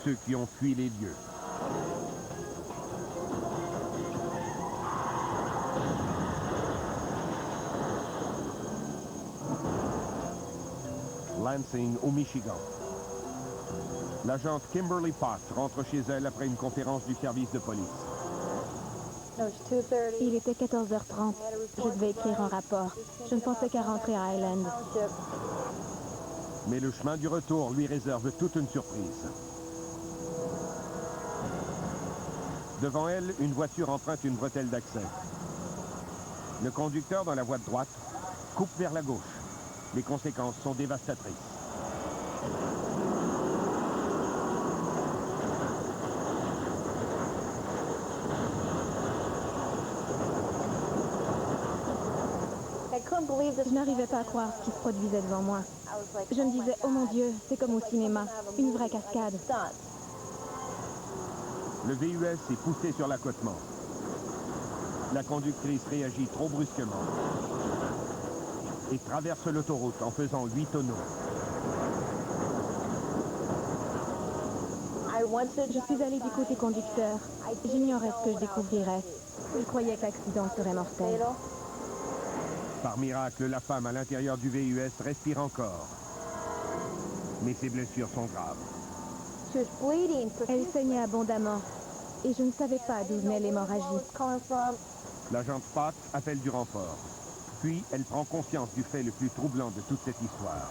ceux qui ont fui les lieux. Lansing, au Michigan. L'agente Kimberly Potts rentre chez elle après une conférence du service de police. Il était 14h30. Je devais écrire un rapport. Je ne pensais qu'à rentrer à Highland. Mais le chemin du retour lui réserve toute une surprise. Devant elle, une voiture emprunte une bretelle d'accès. Le conducteur, dans la voie de droite, coupe vers la gauche. Les conséquences sont dévastatrices. Je n'arrivais pas à croire ce qui se produisait devant moi. Je me disais, oh mon Dieu, c'est comme au cinéma, une vraie cascade. Le VUS est poussé sur l'accotement. La conductrice réagit trop brusquement et traverse l'autoroute en faisant 8 tonneaux. Je suis allée du côté conducteur. J'ignorais ce que je découvrirais. Je croyais que l'accident serait mortel. Par miracle, la femme à l'intérieur du VUS respire encore. Mais ses blessures sont graves. Elle saignait abondamment. Et je ne savais pas d'où venait l'hémorragie. L'agente Potts appelle du renfort. Puis, elle prend conscience du fait le plus troublant de toute cette histoire.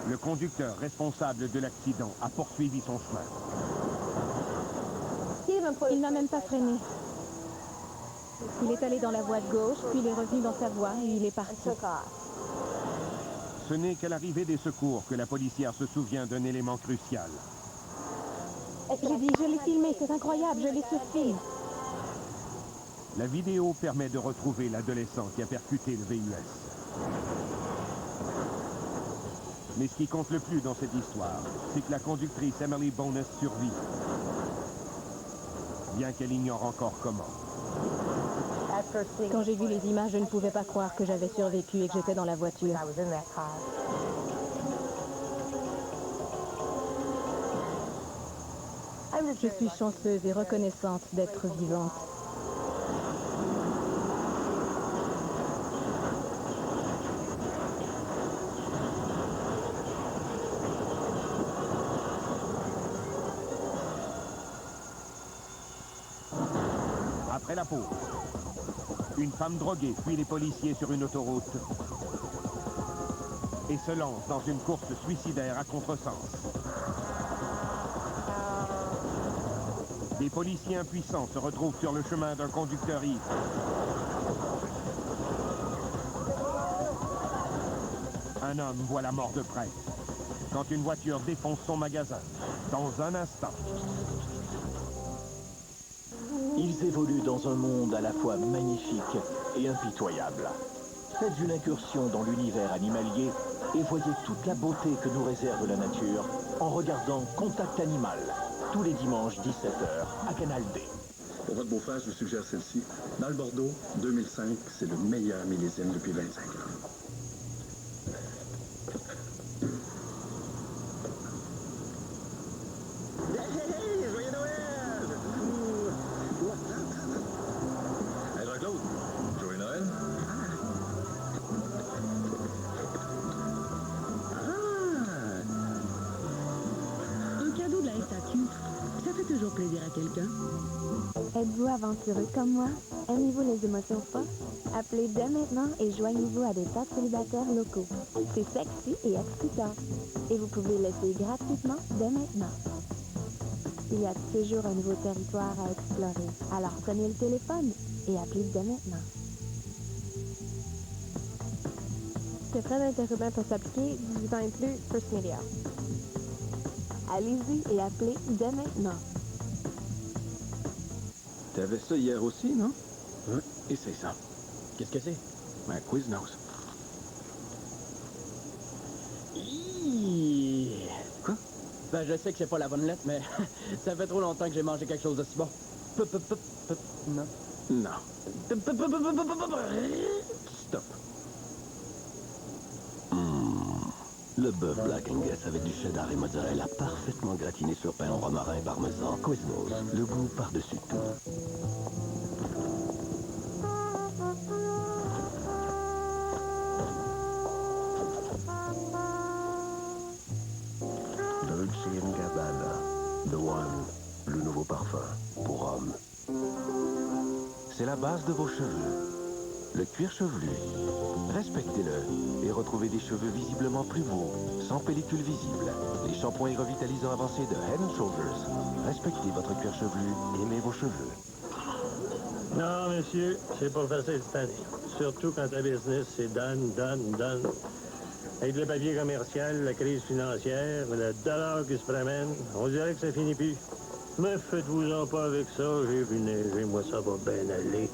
Le conducteur responsable de l'accident a poursuivi son chemin. Il n'a même pas freiné. Il est allé dans la voie de gauche, puis il est revenu dans sa voie et il est parti. Ce n'est qu'à l'arrivée des secours que la policière se souvient d'un élément crucial. J'ai dit, je l'ai filmé, c'est incroyable, je l'ai sur film. La vidéo permet de retrouver l'adolescent qui a percuté le VUS. Mais ce qui compte le plus dans cette histoire, c'est que la conductrice Emily Bonus survit. Bien qu'elle ignore encore comment. Quand j'ai vu les images, je ne pouvais pas croire que j'avais survécu et que j'étais dans la voiture. Je suis chanceuse et reconnaissante d'être vivante. Après la pause, une femme droguée fuit les policiers sur une autoroute et se lance dans une course suicidaire à contresens. Des policiers impuissants se retrouvent sur le chemin d'un conducteur ivre. Un homme voit la mort de près quand une voiture défonce son magasin. Dans un instant. Ils évoluent dans un monde à la fois magnifique et impitoyable. Faites une incursion dans l'univers animalier et voyez toute la beauté que nous réserve la nature en regardant Contact Animal, tous les dimanches 17h à Canal D. Pour votre beau-frère, je vous suggère celle-ci. Dans le Bordeaux, 2005, c'est le meilleur millésime depuis 25 ans. Hey, joyeux Noël! Hey, Jean-Claude, joyeux Noël! Un cadeau de la SAQ, ça fait toujours plaisir à quelqu'un. Êtes-vous aventureux comme moi? Aimez-vous les émotions fortes? Appelez dès maintenant et joignez-vous à des tas de célibataires locaux. C'est sexy et excitant. Et vous pouvez l'essayer gratuitement dès maintenant. Il y a toujours un nouveau territoire à explorer. Alors prenez le téléphone et appelez dès maintenant. Ce frais d'interruption peut s'appliquer 18 ans et plus, First Media. Allez-y et appelez dès maintenant. T'avais ça hier aussi, non? Oui, essaye ça. Qu'est-ce que c'est? Un Quiznos. Quoi? Ben, je sais que c'est pas la bonne lettre, mais ça fait trop longtemps que j'ai mangé quelque chose de si bon. Non. Non. Stop. Le bœuf Black Angus avec du cheddar et mozzarella parfaitement gratiné sur pain au romarin et parmesan. Quiznos, le goût par-dessus tout. Dolce & Gabbana, The One, le nouveau parfum pour homme. C'est la base de vos cheveux. Le cuir chevelu. Respectez-le et retrouvez des cheveux visiblement plus beaux, sans pellicule visible. Les shampoings revitalisants avancés de Head & Shoulders. Respectez votre cuir chevelu, aimez vos cheveux. Non, monsieur, c'est pas facile cette année. Surtout quand ta business, c'est donne. Avec le papier commercial, la crise financière, le dollar qui se promène, on dirait que ça finit plus. Mais faites-vous-en pas avec ça, j'ai vu neiger, moi ça va bien aller.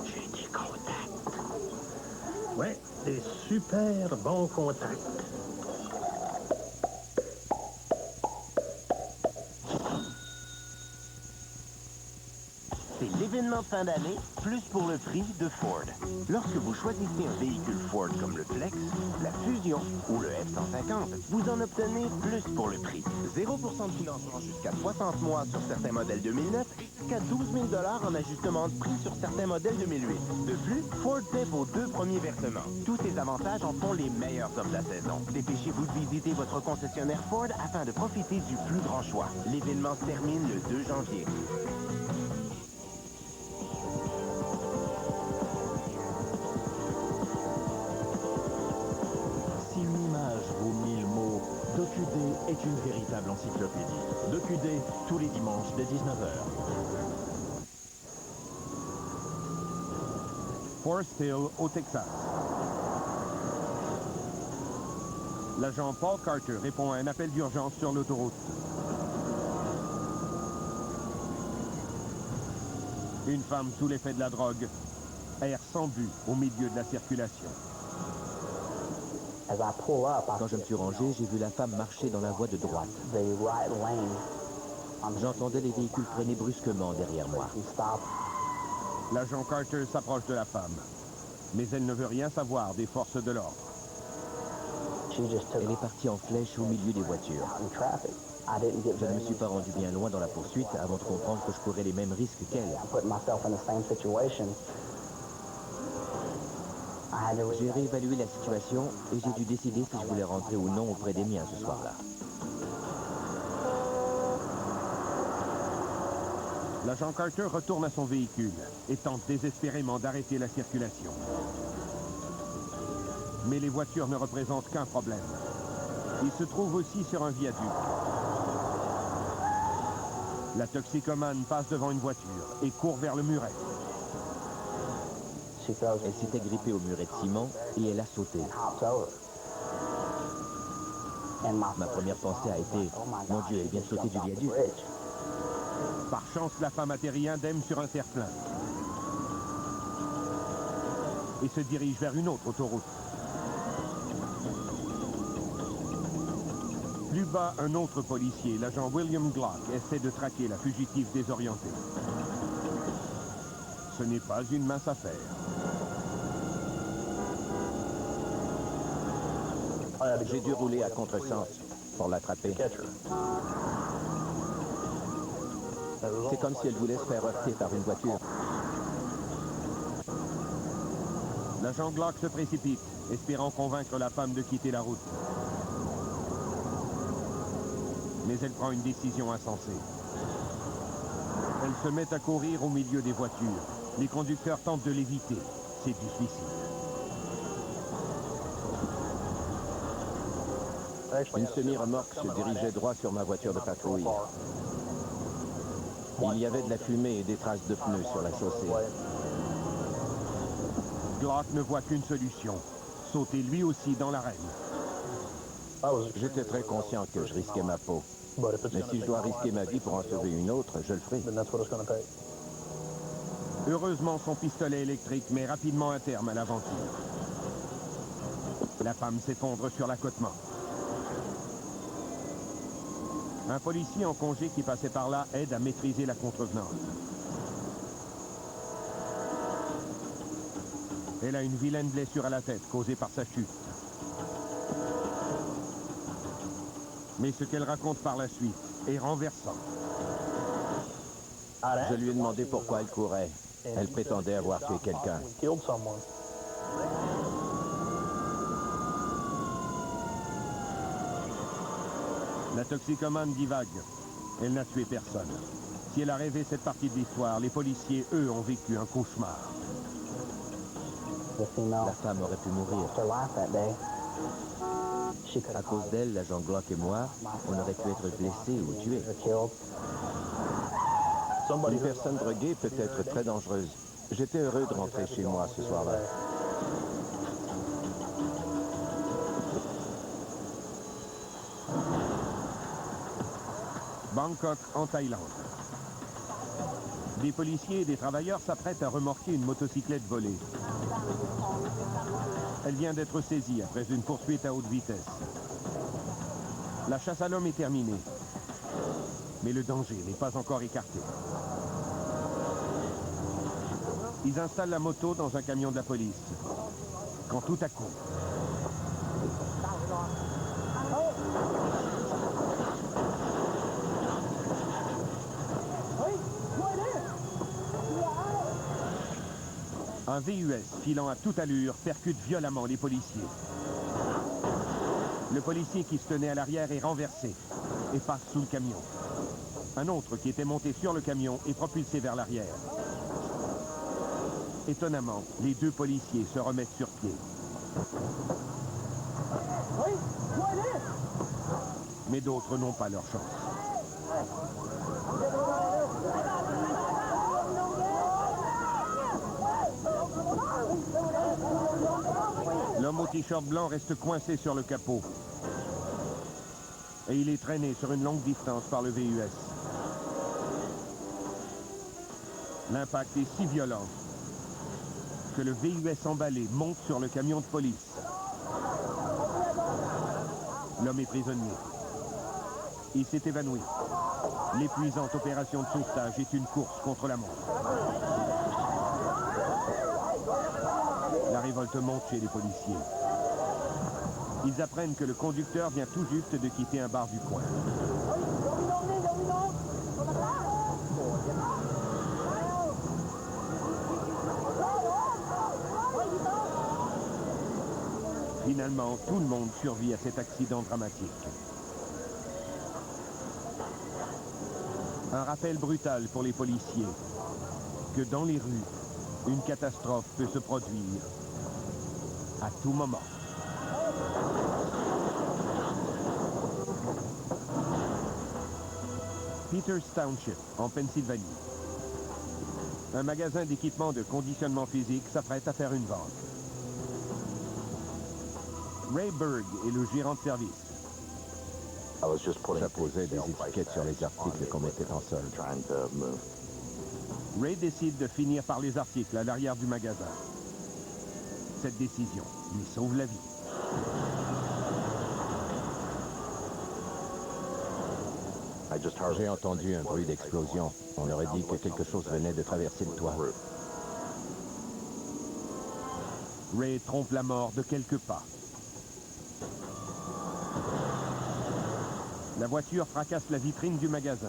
J'ai des contacts. Ouais, des super bons contacts. C'est l'événement de fin d'année, plus pour le prix de Ford. Lorsque vous choisissez un véhicule Ford comme le Flex, la Fusion ou le F-150, vous en obtenez plus pour le prix. 0% de financement jusqu'à 60 mois sur certains modèles 2009 et jusqu'à 12 000 $ en ajustement de prix sur certains modèles 2008. De plus, Ford paie vos 2 premiers versements. Tous ces avantages en font les meilleurs hommes de la saison. Dépêchez-vous de visiter votre concessionnaire Ford afin de profiter du plus grand choix. L'événement se termine le 2 janvier. DocuD est une véritable encyclopédie. DocuD, tous les dimanches dès 19h. Forest Hill, au Texas. L'agent Paul Carter répond à un appel d'urgence sur l'autoroute. Une femme sous l'effet de la drogue erre sans but au milieu de la circulation. Quand je me suis rangé, j'ai vu la femme marcher dans la voie de droite. J'entendais les véhicules freiner brusquement derrière moi. L'agent Carter s'approche de la femme, mais elle ne veut rien savoir des forces de l'ordre. Elle est partie en flèche au milieu des voitures. Je ne me suis pas rendu bien loin dans la poursuite avant de comprendre que je courais les mêmes risques qu'elle. J'ai réévalué la situation et j'ai dû décider si je voulais rentrer ou non auprès des miens ce soir-là. L'agent Carter retourne à son véhicule et tente désespérément d'arrêter la circulation. Mais les voitures ne représentent qu'un problème. Il se trouve aussi sur un viaduc. La toxicomane passe devant une voiture et court vers le muret. Elle s'était grippée au muret de ciment et elle a sauté. Ma première pensée a été, mon Dieu, elle vient de sauter du viaduc. Par chance, la femme atterrit indemne sur un terre-plein et se dirige vers une autre autoroute. Plus bas, un autre policier, l'agent William Glock, essaie de traquer la fugitive désorientée. Ce n'est pas une mince affaire. J'ai dû rouler à contresens pour l'attraper. C'est comme si elle voulait se faire heurter par une voiture. L'agent Glock se précipite, espérant convaincre la femme de quitter la route. Mais elle prend une décision insensée. Elle se met à courir au milieu des voitures. Les conducteurs tentent de l'éviter. C'est du suicide. Une semi-remorque se dirigeait droit sur ma voiture de patrouille. Il y avait de la fumée et des traces de pneus sur la chaussée. Glock ne voit qu'une solution. Sauter lui aussi dans l'arène. J'étais très conscient que je risquais ma peau. Mais si je dois risquer ma vie pour en sauver une autre, je le ferai. Heureusement, son pistolet électrique met rapidement un terme à l'aventure. La femme s'effondre sur l'accotement. Un policier en congé qui passait par là aide à maîtriser la contrevenante. Elle a une vilaine blessure à la tête causée par sa chute. Mais ce qu'elle raconte par la suite est renversant. Je lui ai demandé pourquoi elle courait. Elle prétendait avoir tué quelqu'un. La toxicomane divague. Elle n'a tué personne. Si elle a rêvé cette partie de l'histoire, les policiers, eux, ont vécu un cauchemar. La femme aurait pu mourir. À cause d'elle, l'agent Glock et moi, on aurait pu être blessés ou tués. Une personne droguée peut être très dangereuse. J'étais heureux de rentrer chez moi ce soir-là. Bangkok, en Thaïlande. Des policiers et des travailleurs s'apprêtent à remorquer une motocyclette volée. Elle vient d'être saisie après une poursuite à haute vitesse. La chasse à l'homme est terminée. Mais le danger n'est pas encore écarté. Ils installent la moto dans un camion de la police. Quand tout à coup... Un VUS filant à toute allure percute violemment les policiers. Le policier qui se tenait à l'arrière est renversé et passe sous le camion. Un autre qui était monté sur le camion est propulsé vers l'arrière. Étonnamment, les deux policiers se remettent sur pied. Mais d'autres n'ont pas leur chance. L'homme au t-shirt blanc reste coincé sur le capot. Et il est traîné sur une longue distance par le VUS. L'impact est si violent que le VUS emballé monte sur le camion de police. L'homme est prisonnier. Il s'est évanoui. L'épuisante opération de sauvetage est une course contre la montre. La révolte monte chez les policiers. Ils apprennent que le conducteur vient tout juste de quitter un bar du coin. Finalement, tout le monde survit à cet accident dramatique. Un rappel brutal pour les policiers que dans les rues, une catastrophe peut se produire à tout moment. Peters Township, en Pennsylvanie. Un magasin d'équipement de conditionnement physique s'apprête à faire une vente. Ray Berg est le gérant de service. J'apposais des étiquettes sur les articles qu'on mettait en solde. Ray décide de finir par les articles à l'arrière du magasin. Cette décision lui sauve la vie. J'ai entendu un bruit d'explosion. On aurait dit que quelque chose venait de traverser le toit. Ray trompe la mort de quelques pas. La voiture fracasse la vitrine du magasin.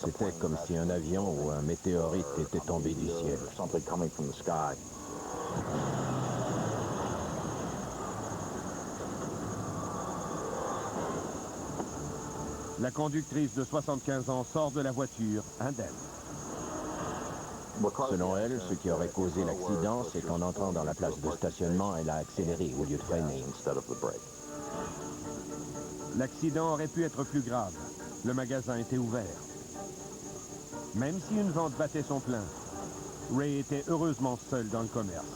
C'était comme si un avion ou un météorite était tombé du ciel. La conductrice de 75 ans sort de la voiture, indemne. Selon elle, ce qui aurait causé l'accident, c'est qu'en entrant dans la place de stationnement, elle a accéléré au lieu de freiner. L'accident aurait pu être plus grave. Le magasin était ouvert. Même si une vente battait son plein, Ray était heureusement seul dans le commerce.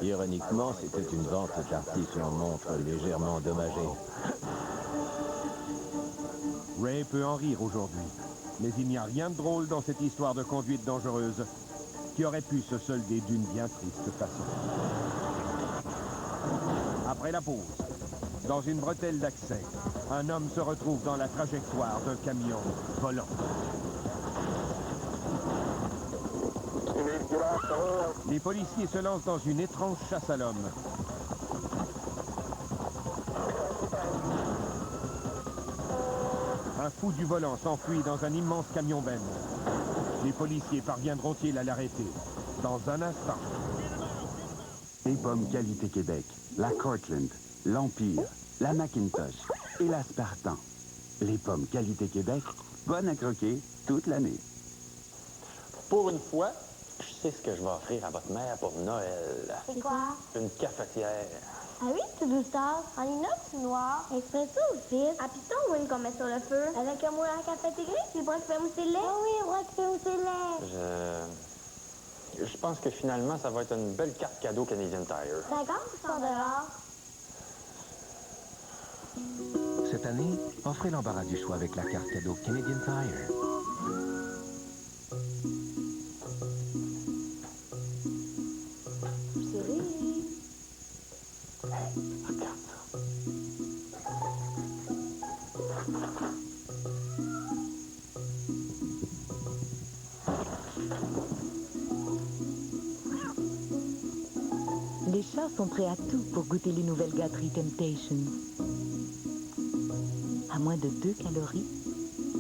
Ironiquement, c'était une vente d'articles en montre légèrement endommagés. Ray peut en rire aujourd'hui, mais il n'y a rien de drôle dans cette histoire de conduite dangereuse qui aurait pu se solder d'une bien triste façon. Après la pause, dans une bretelle d'accès, un homme se retrouve dans la trajectoire d'un camion volant. Les policiers se lancent dans une étrange chasse à l'homme. Un fou du volant s'enfuit dans un immense camion-benz. Les policiers parviendront-ils à l'arrêter? Dans un instant. Les pommes qualité Québec, la Cortland, l'Empire, la Macintosh et la Spartan. Les pommes qualité Québec, bonnes à croquer toute l'année. Pour une fois, je sais ce que je vais offrir à votre mère pour Noël. C'est quoi? Une cafetière. Ah oui, c'est douceur. En inox ou noir? Espresso ou fils? À piston ou une qu'on met sur le feu? Avec un moulin à café intégré, puis le broc fait mousser le lait? Oh oui, le broc fait mousser le lait. Je pense que finalement, ça va être une belle carte cadeau Canadian Tire. D'accord, $100. Cette année, offrez l'embarras du choix avec la carte cadeau Canadian Tire. Regarde ça. Les chats sont prêts à tout pour goûter les nouvelles gâteries Temptation. À moins de 2 calories,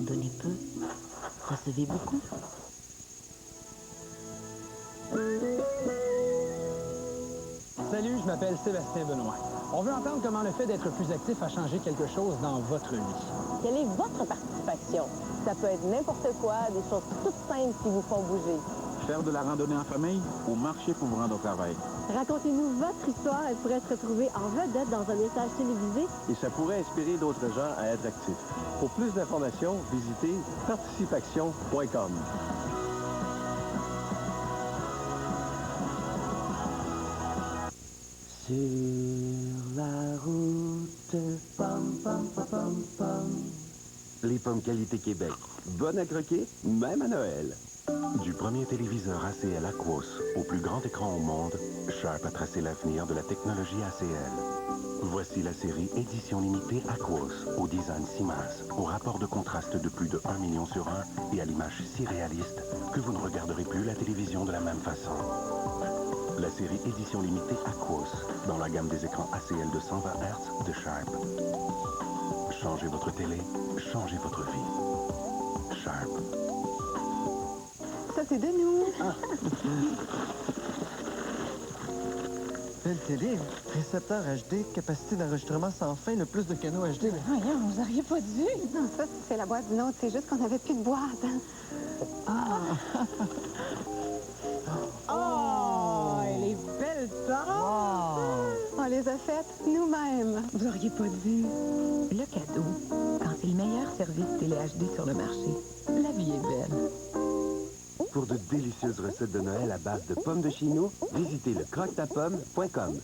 donnez peu, recevez beaucoup. Salut, je m'appelle Sébastien Benoît. On veut entendre comment le fait d'être plus actif a changé quelque chose dans votre vie. Quelle est votre participation? Ça peut être n'importe quoi, des choses toutes simples qui vous font bouger. Faire de la randonnée en famille ou marcher pour vous rendre au travail. Racontez-nous votre histoire. Elle pourrait se retrouver en vedette dans un message télévisé. Et ça pourrait inspirer d'autres gens à être actifs. Pour plus d'informations, visitez participaction.com. Sur la route, pam, pam, pam, pam, pam. Les pommes qualité Québec, bonnes à croquer, même à Noël. Du premier téléviseur ACL Aquos au plus grand écran au monde, Sharp a tracé l'avenir de la technologie ACL. Voici la série édition limitée Aquos, au design si mince, au rapport de contraste de plus de 1 million sur 1 et à l'image si réaliste que vous ne regarderez plus la télévision de la même façon. La série édition limitée Aquos, dans la gamme des écrans ACL de 120 Hz de Sharp. Changez votre télé, changez votre vie. Sharp. Ça, c'est de nous. Ah. Belle télé, récepteur HD, capacité d'enregistrement sans fin, le plus de canaux HD. Voyons, vous auriez pas dû. Non, ça, c'est la boîte d'une autre. C'est juste qu'on n'avait plus de boîte. Ah. Oh, elle est belle, ça. Wow. On les a faites nous-mêmes. Vous auriez pas dû. Le cadeau, quand c'est le meilleur service télé HD sur le marché, la vie est belle. Pour de délicieuses recettes de Noël à base de pommes de Chino, visitez le croquetapomme.com.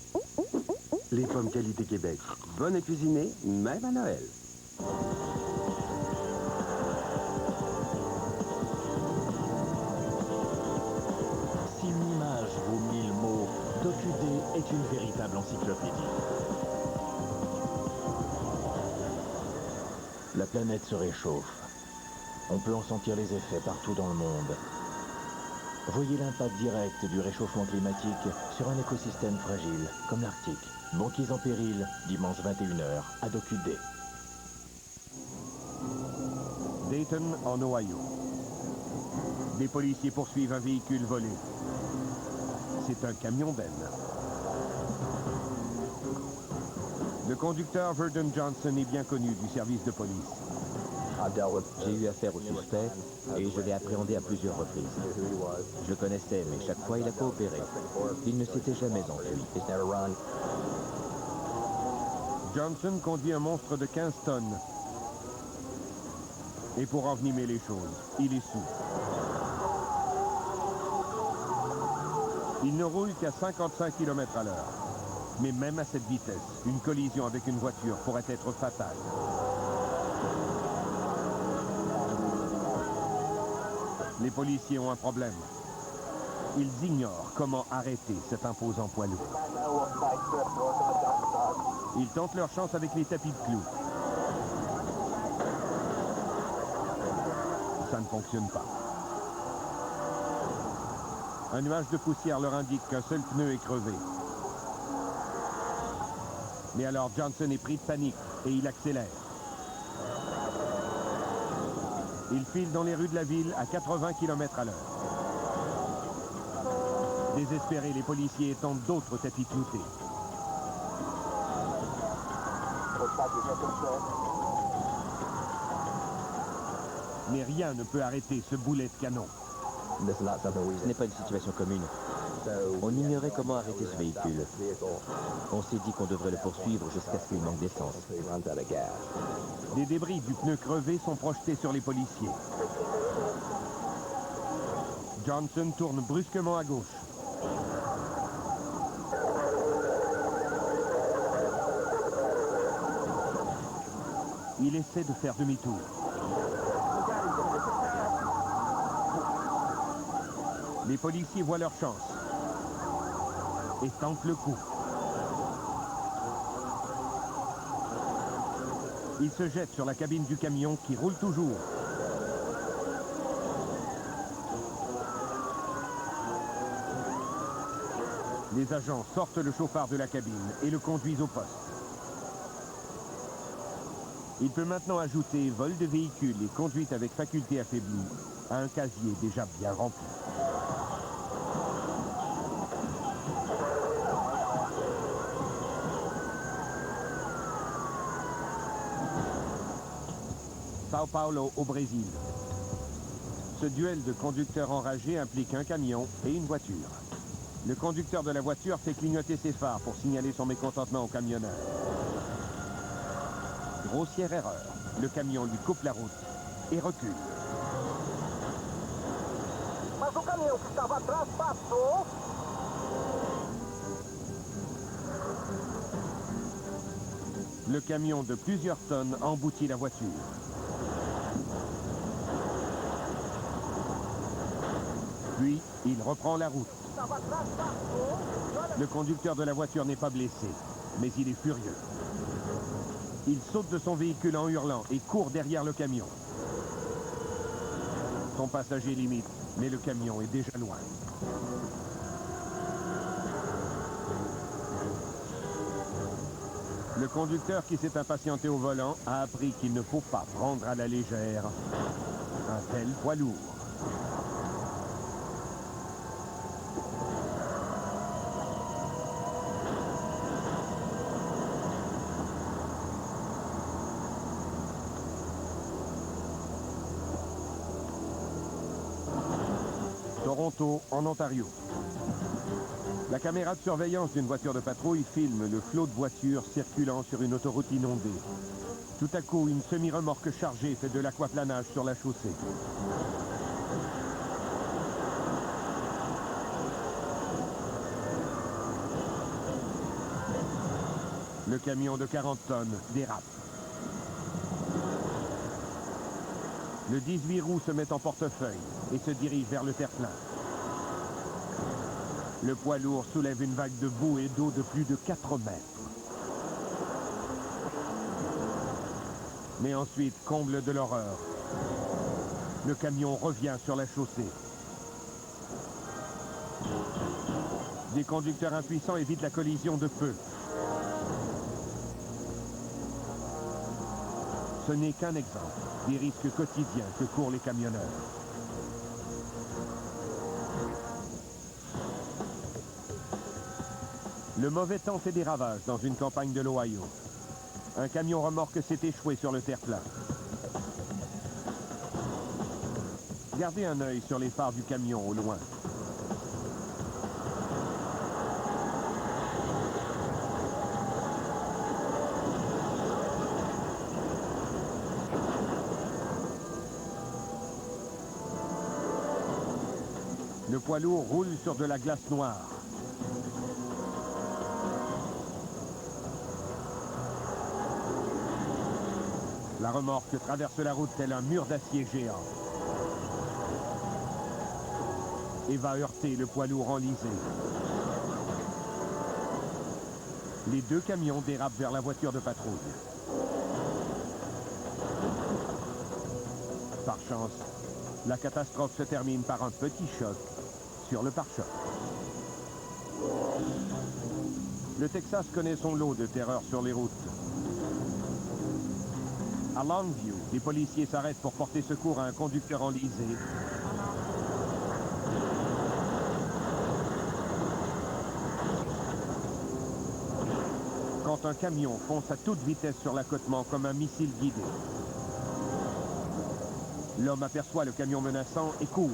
Les pommes qualité Québec, bonnes à cuisiner, même à Noël. Si une image vaut 1000 mots, DocuD est une véritable encyclopédie. La planète se réchauffe. On peut en sentir les effets partout dans le monde. Voyez l'impact direct du réchauffement climatique sur un écosystème fragile, comme l'Arctique. Banquise en péril, dimanche 21h, à DocuD. Dayton, en Ohio. Des policiers poursuivent un véhicule volé. C'est un camion-benz. Le conducteur Verdon Johnson est bien connu du service de police. J'ai eu affaire au suspect et je l'ai appréhendé à plusieurs reprises. Je le connaissais, mais chaque fois il a coopéré. Il ne s'était jamais enfui. Johnson conduit un monstre de 15 tonnes. Et pour envenimer les choses, il est sous. Il ne roule qu'à 55 km à l'heure. Mais même à cette vitesse, une collision avec une voiture pourrait être fatale. Les policiers ont un problème. Ils ignorent comment arrêter cet imposant poids lourd. Ils tentent leur chance avec les tapis de clous. Ça ne fonctionne pas. Un nuage de poussière leur indique qu'un seul pneu est crevé. Mais alors Johnson est pris de panique et il accélère. Ils filent dans les rues de la ville à 80 km à l'heure. Désespérés, les policiers tentent d'autres tapis cloutés. Mais rien ne peut arrêter ce boulet de canon. Ce n'est pas une situation commune. On ignorait comment arrêter ce véhicule. On s'est dit qu'on devrait le poursuivre jusqu'à ce qu'il manque d'essence. Des débris du pneu crevé sont projetés sur les policiers. Johnson tourne brusquement à gauche. Il essaie de faire demi-tour. Les policiers voient leur chance et tentent le coup. Ils se jettent sur la cabine du camion qui roule toujours. Les agents sortent le chauffard de la cabine et le conduisent au poste. Il peut maintenant ajouter vol de véhicule et conduite avec faculté affaiblie à un casier déjà bien rempli. Sao Paulo au Brésil. Ce duel de conducteurs enragés implique un camion et une voiture. Le conducteur de la voiture fait clignoter ses phares pour signaler son mécontentement au camionneur. Grossière erreur. Le camion lui coupe la route et recule. Mas o caminhão que estava atrás passou. Le camion de plusieurs tonnes emboutit la voiture. Puis, il reprend la route. Le conducteur de la voiture n'est pas blessé, mais il est furieux. Il saute de son véhicule en hurlant et court derrière le camion. Son passager l'imite, mais le camion est déjà loin. Le conducteur qui s'est impatienté au volant a appris qu'il ne faut pas prendre à la légère un tel poids lourd. Toronto, en Ontario. La caméra de surveillance d'une voiture de patrouille filme le flot de voitures circulant sur une autoroute inondée. Tout à coup, une semi-remorque chargée fait de l'aquaplanage sur la chaussée. Le camion de 40 tonnes dérape. Le 18 roues se met en portefeuille et se dirige vers le terre-plein. Le poids lourd soulève une vague de boue et d'eau de plus de 4 mètres. Mais ensuite, comble de l'horreur, le camion revient sur la chaussée. Des conducteurs impuissants évitent la collision de peu. Ce n'est qu'un exemple des risques quotidiens que courent les camionneurs. Le mauvais temps fait des ravages dans une campagne de l'Ohio. Un camion remorque s'est échoué sur le terre-plein. Gardez un œil sur les phares du camion au loin. Le poids lourd roule sur de la glace noire. La remorque traverse la route tel un mur d'acier géant et va heurter le poids lourd enlisé. Les deux camions dérapent vers la voiture de patrouille. Par chance, la catastrophe se termine par un petit choc sur le pare-choc. Le Texas connaît son lot de terreur sur les routes. À Longview, les policiers s'arrêtent pour porter secours à un conducteur enlisé. Quand un camion fonce à toute vitesse sur l'accotement comme un missile guidé. L'homme aperçoit le camion menaçant et court.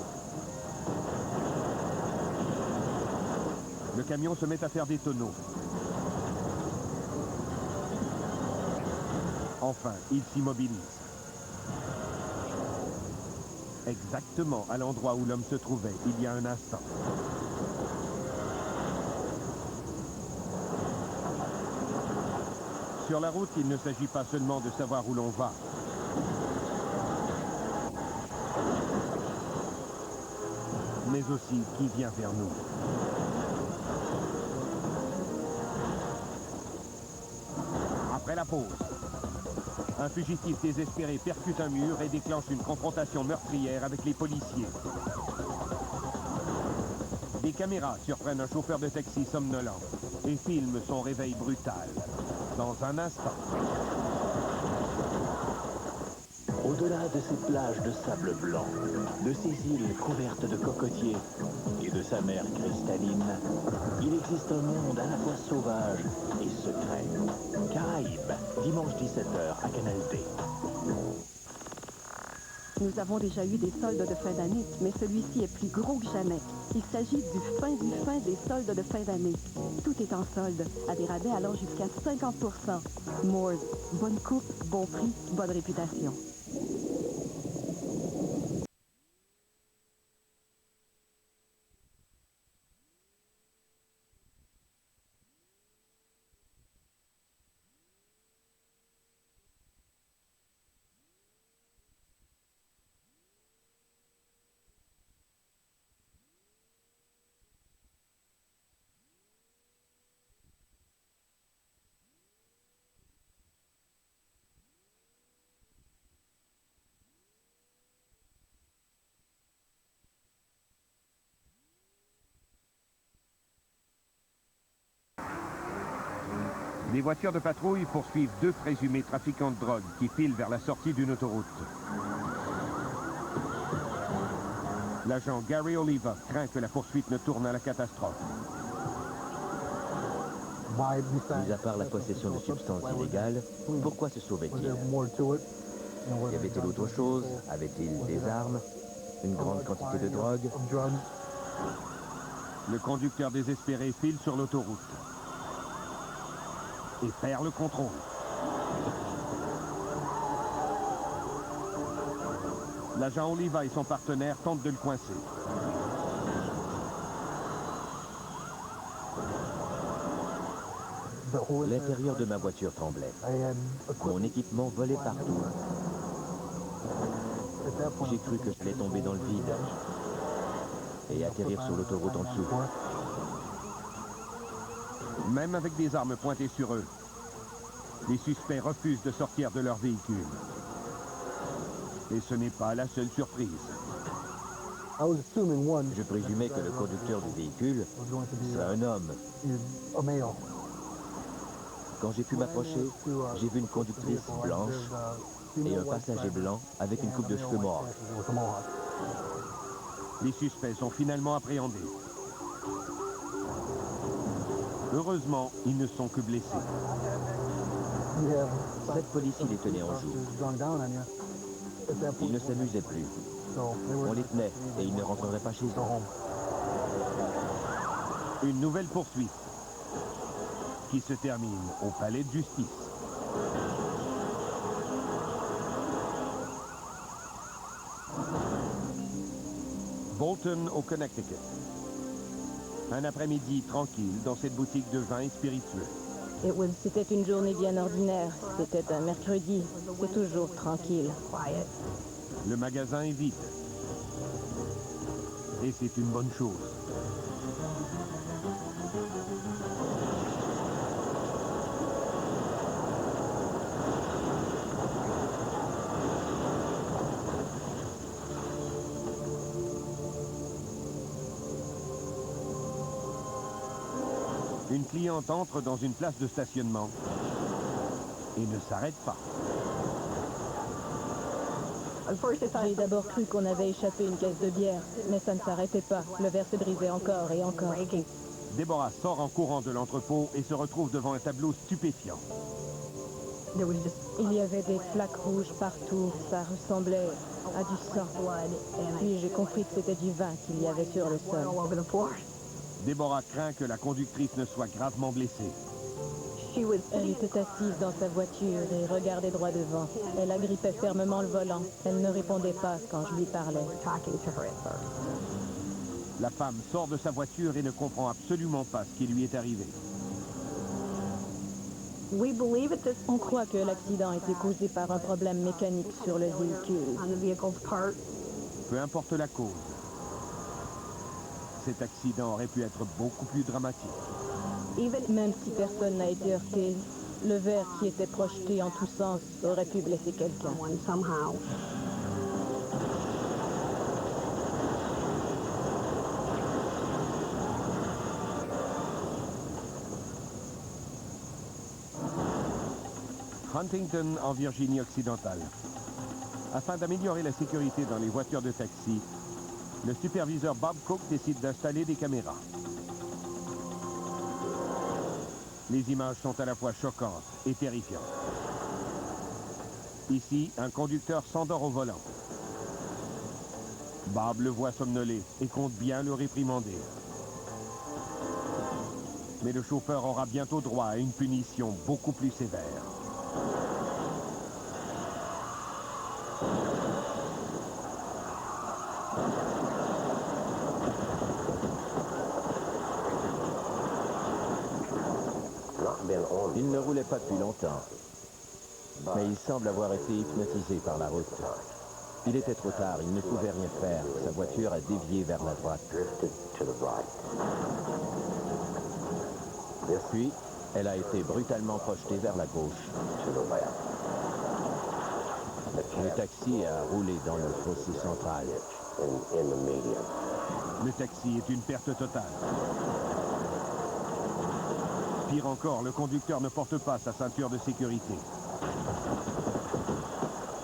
Le camion se met à faire des tonneaux. Enfin, il s'immobilise. Exactement à l'endroit où l'homme se trouvait il y a un instant. Sur la route, il ne s'agit pas seulement de savoir où l'on va. Mais aussi qui vient vers nous. Après la pause, un fugitif désespéré percute un mur et déclenche une confrontation meurtrière avec les policiers. Des caméras surprennent un chauffeur de taxi somnolent et filment son réveil brutal. Dans un instant. Au-delà de ces plages de sable blanc, de ces îles couvertes de cocotiers et de sa mer cristalline, il existe un monde à la fois sauvage et secret. Caraïbes, dimanche 17h à Canal D. Nous avons déjà eu des soldes de fin d'année, mais celui-ci est plus gros que jamais. Il s'agit du fin des soldes de fin d'année. Tout est en solde, à des rabais allant jusqu'à 50%. Moores, bonne coupe, bon prix, bonne réputation. Les voitures de patrouille poursuivent deux présumés trafiquants de drogue qui filent vers la sortie d'une autoroute. L'agent Gary Oliva craint que la poursuite ne tourne à la catastrophe. Mis à part la possession de substances illégales, pourquoi se sauvait-il? Y avait-il autre chose? Avait-il des armes? Une grande quantité de drogue? Le conducteur désespéré file sur l'autoroute et perd le contrôle. L'agent Oliva et son partenaire tentent de le coincer. L'intérieur de ma voiture tremblait. Mon équipement volait partout. J'ai cru que j'allais tomber dans le vide et atterrir sur l'autoroute en dessous. Même avec des armes pointées sur eux, les suspects refusent de sortir de leur véhicule. Et ce n'est pas la seule surprise. Je présumais que le conducteur du véhicule serait un homme. Quand j'ai pu m'approcher, j'ai vu une conductrice blanche et un passager blanc avec une coupe de cheveux mohawk. Les suspects sont finalement appréhendés. Heureusement, ils ne sont que blessés. 7 policiers les tenaient en joue. Ils ne s'amusaient plus. On les tenait et ils ne rentreraient pas chez eux. Une nouvelle poursuite qui se termine au palais de justice. Bolton, au Connecticut. Un après-midi tranquille dans cette boutique de vin et spiritueux. C'était une journée bien ordinaire. C'était un mercredi. C'est toujours tranquille. Le magasin est vide. Et c'est une bonne chose. Une cliente entre dans une place de stationnement et ne s'arrête pas. J'ai d'abord cru qu'on avait échappé une caisse de bière, mais ça ne s'arrêtait pas. Le verre se brisait encore et encore. Déborah sort en courant de l'entrepôt et se retrouve devant un tableau stupéfiant. Il y avait des flaques rouges partout, ça ressemblait à du sang. Puis j'ai compris que c'était du vin qu'il y avait sur le sol. Déborah craint que la conductrice ne soit gravement blessée. Elle était assise dans sa voiture et regardait droit devant. Elle agrippait fermement le volant. Elle ne répondait pas quand je lui parlais. La femme sort de sa voiture et ne comprend absolument pas ce qui lui est arrivé. On croit que l'accident a été causé par un problème mécanique sur le véhicule. Peu importe la cause, cet accident aurait pu être beaucoup plus dramatique. Même si personne n'a été heurté, le verre qui était projeté en tous sens aurait pu blesser quelqu'un. Huntington, en Virginie-Occidentale. Afin d'améliorer la sécurité dans les voitures de taxi, le superviseur Bob Cook décide d'installer des caméras. Les images sont à la fois choquantes et terrifiantes. Ici, un conducteur s'endort au volant. Bob le voit somnoler et compte bien le réprimander. Mais le chauffeur aura bientôt droit à une punition beaucoup plus sévère. Il ne roulait pas depuis longtemps, mais il semble avoir été hypnotisé par la route. Il était trop tard, il ne pouvait rien faire. Sa voiture a dévié vers la droite. Puis, elle a été brutalement projetée vers la gauche. Le taxi a roulé dans le fossé central. Le taxi est une perte totale. Pire encore, le conducteur ne porte pas sa ceinture de sécurité.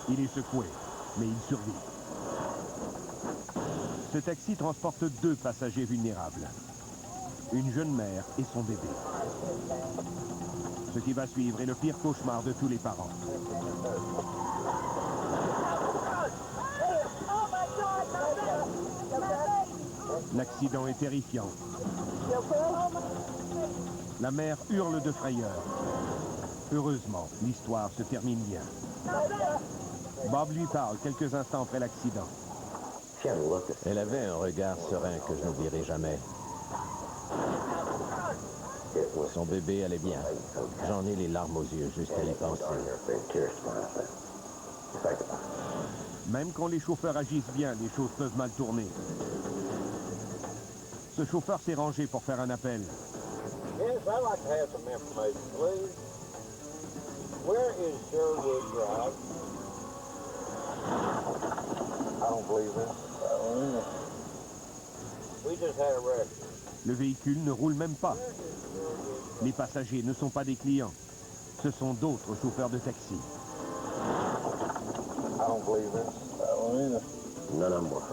Il est secoué, mais il survit. Ce taxi transporte 2 passagers vulnérables. Une jeune mère et son bébé. Ce qui va suivre est le pire cauchemar de tous les parents. L'accident est terrifiant. La mère hurle de frayeur. Heureusement, l'histoire se termine bien. Bob lui parle quelques instants après l'accident. Elle avait un regard serein que je n'oublierai jamais. Son bébé allait bien. J'en ai les larmes aux yeux juste à y penser. Même quand les chauffeurs agissent bien, les choses peuvent mal tourner. Ce chauffeur s'est rangé pour faire un appel. Yes, I'd like to have some information, please. Where is Sherwood Drive? I don't believe it. We just had a wreck. Le véhicule ne roule même pas. Les passagers ne sont pas des clients. Ce sont d'autres chauffeurs de taxi. I don't believe it.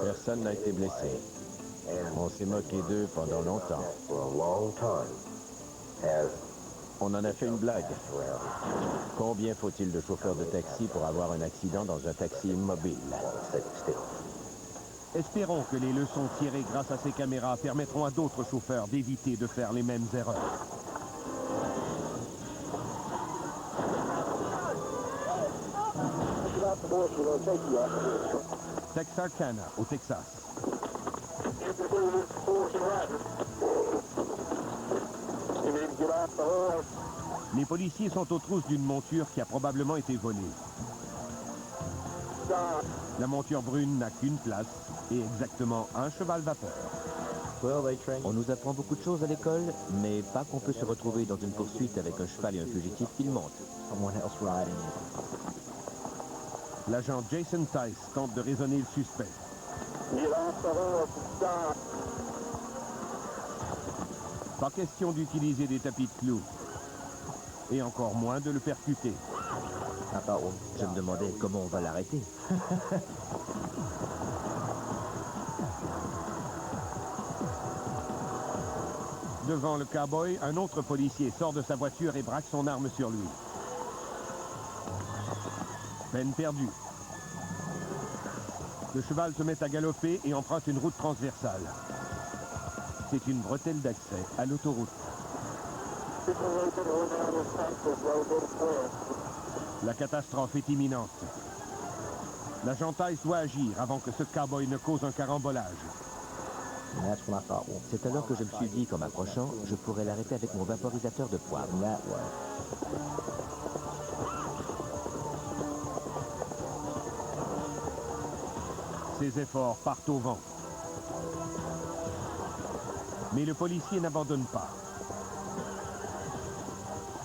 Personne n'a été blessé. On s'est moqué d'eux pendant longtemps. On en a fait une blague. Combien faut-il de chauffeurs de taxi pour avoir un accident dans un taxi immobile? Espérons que les leçons tirées grâce à ces caméras permettront à d'autres chauffeurs d'éviter de faire les mêmes erreurs. Texarkana, au Texas. Les policiers sont aux trousses d'une monture qui a probablement été volée. La monture brune n'a qu'une place et exactement un cheval vapeur. On nous apprend beaucoup de choses à l'école, mais pas qu'on peut se retrouver dans une poursuite avec un cheval et un fugitif qui le monte. L'agent Jason Tice tente de raisonner le suspect. Pas question d'utiliser des tapis de clous. Et encore moins de le percuter. Je me demandais comment on va l'arrêter. Devant le cow-boy, un autre policier sort de sa voiture et braque son arme sur lui. Peine perdue. Le cheval se met à galoper et emprunte une route transversale. C'est une bretelle d'accès à l'autoroute. La catastrophe est imminente. L'agent Tice doit agir avant que ce cow-boy ne cause un carambolage. C'est alors que je me suis dit qu'en m'approchant, je pourrais l'arrêter avec mon vaporisateur de poivre. Ses efforts partent au vent. Mais le policier n'abandonne pas.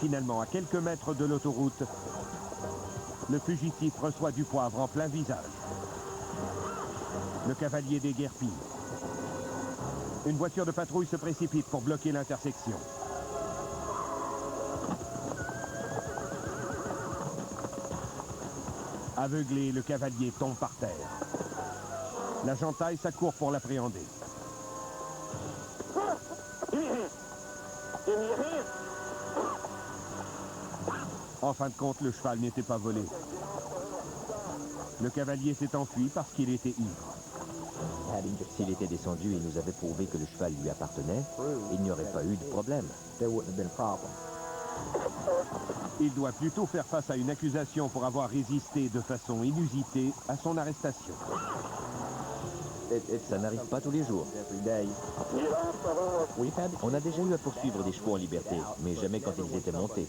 Finalement, à quelques mètres de l'autoroute, le fugitif reçoit du poivre en plein visage. Le cavalier déguerpit. Une voiture de patrouille se précipite pour bloquer l'intersection. Aveuglé, le cavalier tombe par terre. L'agent Tice accourt pour l'appréhender. En fin de compte, le cheval n'était pas volé. Le cavalier s'est enfui parce qu'il était ivre. S'il était descendu et nous avait prouvé que le cheval lui appartenait, il n'y aurait pas eu de problème. Il doit plutôt faire face à une accusation pour avoir résisté de façon inusitée à son arrestation. Ça n'arrive pas tous les jours. On a déjà eu à poursuivre des chevaux en liberté, mais jamais quand ils étaient montés.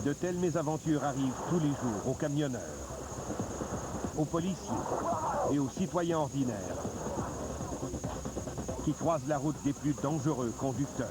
De telles mésaventures arrivent tous les jours aux camionneurs, aux policiers et aux citoyens ordinaires qui croisent la route des plus dangereux conducteurs.